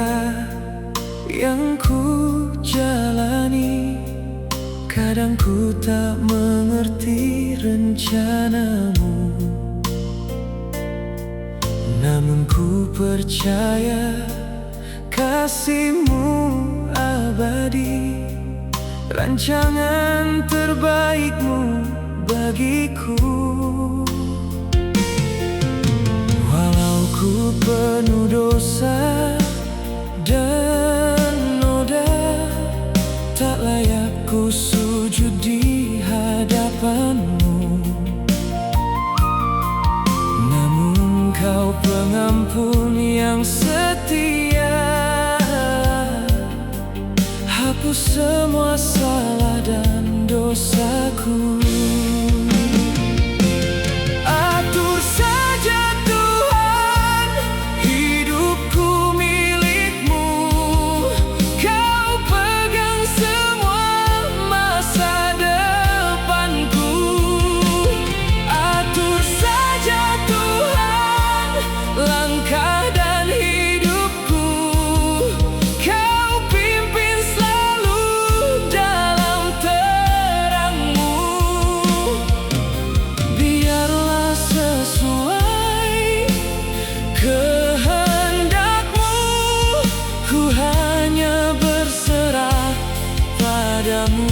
setia yang ku jalani. Kadang ku tak mengerti rencanamu, namun ku percaya kasihmu abadi, rancangan terbaikmu bagiku. Walau ku penuh dosa dan noda, tak layak ku sujud di hadapanmu, namun Kau pengampun yang setia, hapus semua salah dan dosaku. Atur saja Tuhan, hidupku milik-Mu. Kau pegang semua masa depanku. Atur saja Tuhan langkah dan hidupku. Kau pimpin selalu dalam terang-Mu. Biarlah sesuai kehendak-Mu, ku hanya berserah padamu.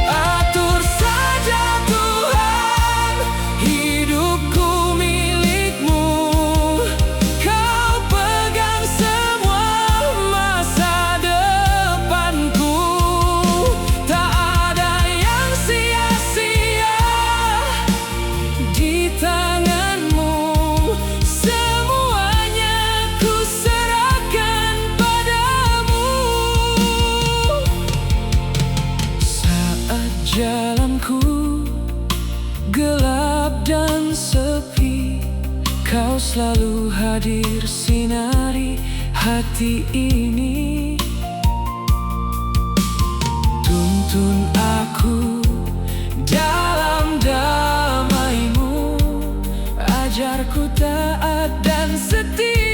Atur saja Tuhan, hidupku milik-Mu. Kau pegang semua masa depanku. Tak ada yang sia-sia di tangan-Mu. Semuanya ku serahkan padamu. Saat jalanku gelap dan sepi, Kau selalu hadir sinari hati ini. Tuntun aku dalam damai-Mu, ajarku taat dan setia.